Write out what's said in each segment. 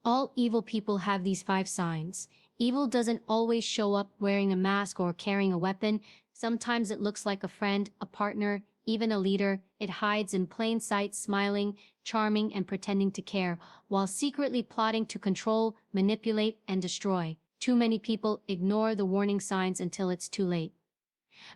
All evil people have these 5 signs. Evil doesn't always show up wearing a mask or carrying a weapon. Sometimes it looks like a friend, a partner, even a leader. It hides in plain sight, smiling, charming, and pretending to care, while secretly plotting to control, manipulate, and destroy. Too many people ignore the warning signs until it's too late.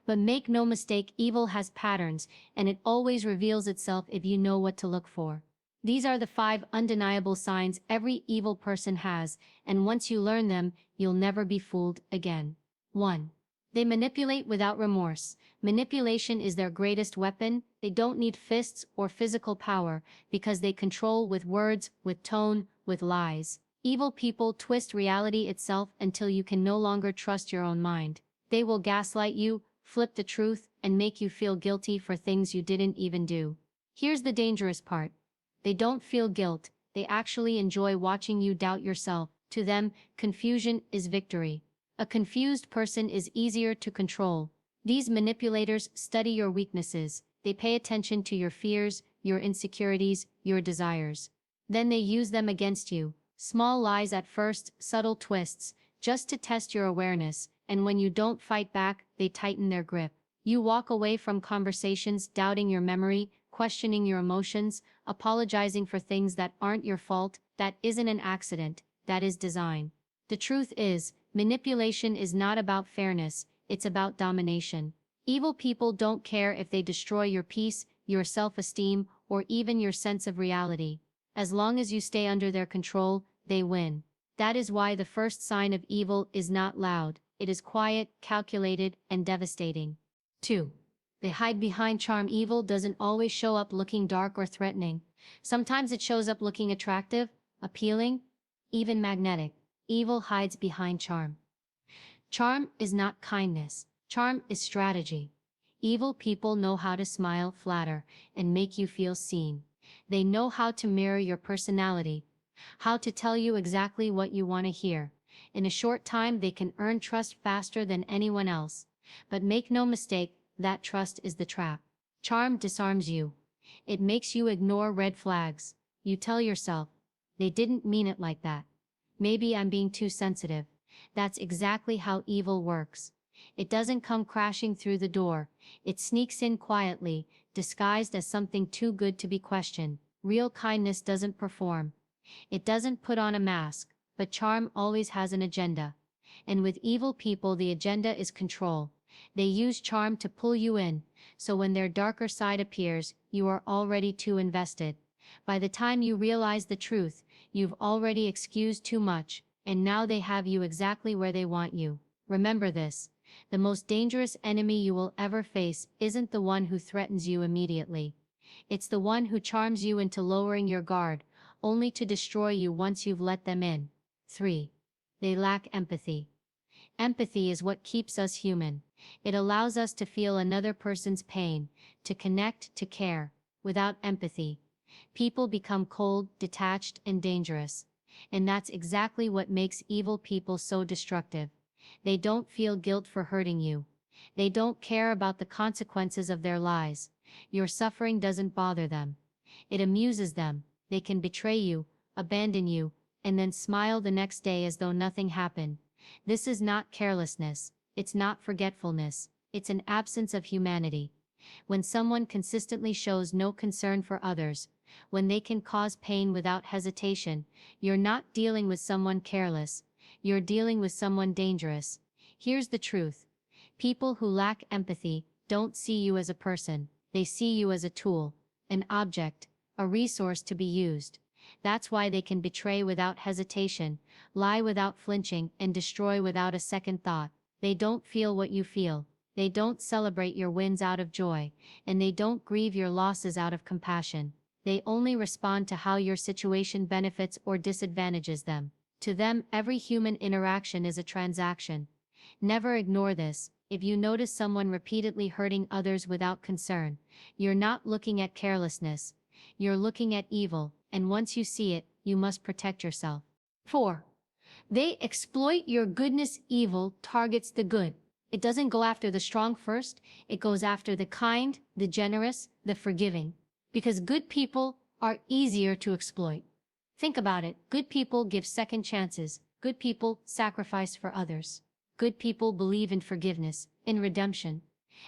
But make no mistake, evil has patterns, and it always reveals itself if you know what to look for. These are the 5 undeniable signs every evil person has, and once you learn them, you'll never be fooled again. 1. They manipulate without remorse. Manipulation is their greatest weapon. They don't need fists or physical power, because they control with words, with tone, with lies. Evil people twist reality itself until you can no longer trust your own mind. They will gaslight you, flip the truth, and make you feel guilty for things you didn't even do. Here's the dangerous part. They don't feel guilt, they actually enjoy watching you doubt yourself. To them, confusion is victory. A confused person is easier to control. These manipulators study your weaknesses. They pay attention to your fears, your insecurities, your desires. Then they use them against you. Small lies at first, subtle twists, just to test your awareness, and when you don't fight back, they tighten their grip. You walk away from conversations doubting your memory, questioning your emotions, apologizing for things that aren't your fault. That isn't an accident, that is design. The truth is, manipulation is not about fairness, it's about domination. Evil people don't care if they destroy your peace, your self-esteem, or even your sense of reality. As long as you stay under their control, they win. That is why the first sign of evil is not loud, it is quiet, calculated, and devastating. 2. They hide behind charm. Evil doesn't always show up looking dark or threatening. Sometimes it shows up looking attractive, appealing, even magnetic. Evil hides behind charm. Charm is not kindness. Charm is strategy. Evil people know how to smile, flatter, and make you feel seen. They know how to mirror your personality, how to tell you exactly what you want to hear. In a short time, they can earn trust faster than anyone else. But make no mistake, that trust is the trap. Charm disarms you. It makes you ignore red flags. You tell yourself, they didn't mean it like that. Maybe I'm being too sensitive. That's exactly how evil works. It doesn't come crashing through the door. It sneaks in quietly, disguised as something too good to be questioned. Real kindness doesn't perform. It doesn't put on a mask, but charm always has an agenda. And with evil people, the agenda is control. They use charm to pull you in, so when their darker side appears, you are already too invested. By the time you realize the truth, you've already excused too much, and now they have you exactly where they want you. Remember this. The most dangerous enemy you will ever face isn't the one who threatens you immediately. It's the one who charms you into lowering your guard, only to destroy you once you've let them in. 3. They lack empathy. Empathy is what keeps us human. It allows us to feel another person's pain, to connect, to care. Without empathy, people become cold, detached, and dangerous. And that's exactly what makes evil people so destructive. They don't feel guilt for hurting you. They don't care about the consequences of their lies. Your suffering doesn't bother them. It amuses them. They can betray you, abandon you, and then smile the next day as though nothing happened. This is not carelessness. It's not forgetfulness. It's an absence of humanity. When someone consistently shows no concern for others, when they can cause pain without hesitation, you're not dealing with someone careless. You're dealing with someone dangerous. Here's the truth. People who lack empathy don't see you as a person. They see you as a tool, an object, a resource to be used. That's why they can betray without hesitation, lie without flinching, and destroy without a second thought. They don't feel what you feel. They don't celebrate your wins out of joy, and they don't grieve your losses out of compassion. They only respond to how your situation benefits or disadvantages them. To them, every human interaction is a transaction. Never ignore this. If you notice someone repeatedly hurting others without concern, you're not looking at carelessness. You're looking at evil, and once you see it, you must protect yourself. 4. They exploit your goodness. Evil targets the good. It doesn't go after the strong first, it goes after the kind, the generous, the forgiving. Because good people are easier to exploit. Think about it. Good people give second chances. Good people sacrifice for others. Good people believe in forgiveness, in redemption.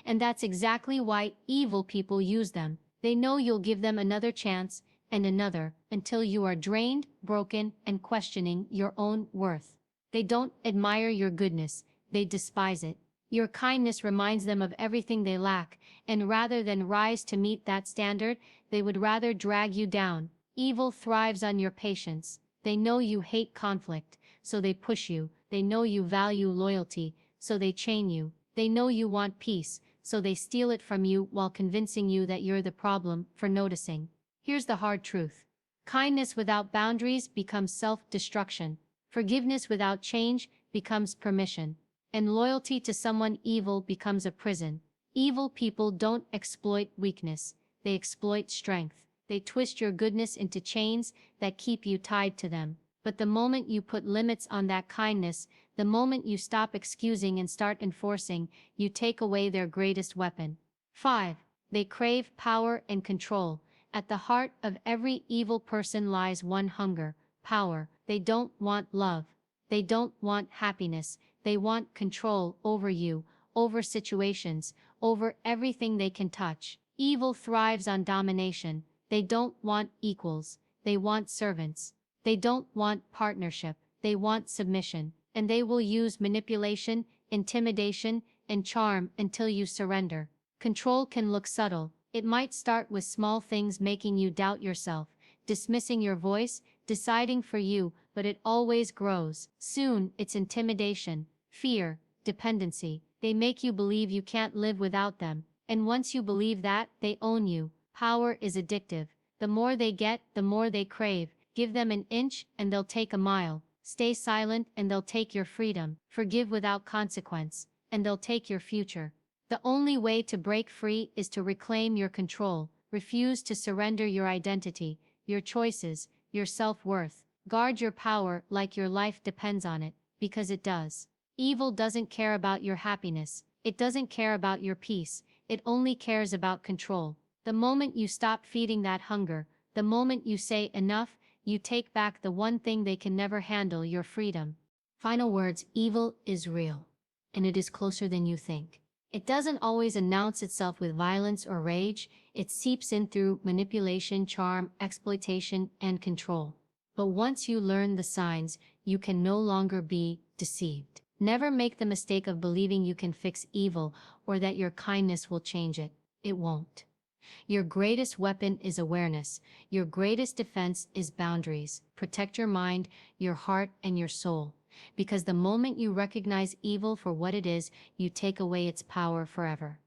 And that's exactly why evil people use them. They know you'll give them another chance, and another, until you are drained, broken, and questioning your own worth. They don't admire your goodness, they despise it. Your kindness reminds them of everything they lack, and rather than rise to meet that standard, they would rather drag you down. Evil thrives on your patience. They know you hate conflict, so they push you. They know you value loyalty, so they chain you. They know you want peace, so they steal it from you while convincing you that you're the problem for noticing. Here's the hard truth. Kindness without boundaries becomes self-destruction. Forgiveness without change becomes permission. And loyalty to someone evil becomes a prison. Evil people don't exploit weakness. They exploit strength. They twist your goodness into chains that keep you tied to them. But the moment you put limits on that kindness, the moment you stop excusing and start enforcing, you take away their greatest weapon. 5. They crave power and control. At the heart of every evil person lies one hunger, power. They don't want love. They don't want happiness. They want control over you, over situations, over everything they can touch. Evil thrives on domination. They don't want equals. They want servants. They don't want partnership. They want submission. And they will use manipulation, intimidation, and charm until you surrender. Control can look subtle. It might start with small things making you doubt yourself, dismissing your voice, deciding for you, but it always grows. Soon, it's intimidation, fear, dependency. They make you believe you can't live without them. And once you believe that, they own you. Power is addictive. The more they get, the more they crave. Give them an inch, and they'll take a mile. Stay silent, and they'll take your freedom. Forgive without consequence, and they'll take your future. The only way to break free is to reclaim your control. Refuse to surrender your identity, your choices, your self-worth. Guard your power like your life depends on it, because it does. Evil doesn't care about your happiness. It doesn't care about your peace. It only cares about control. The moment you stop feeding that hunger, the moment you say enough, you take back the one thing they can never handle, your freedom. Final words: evil is real, and it is closer than you think. It doesn't always announce itself with violence or rage. It seeps in through manipulation, charm, exploitation, and control. But once you learn the signs, you can no longer be deceived. Never make the mistake of believing you can fix evil or that your kindness will change it. It won't. Your greatest weapon is awareness. Your greatest defense is boundaries. Protect your mind, your heart, and your soul. Because the moment you recognize evil for what it is, you take away its power forever.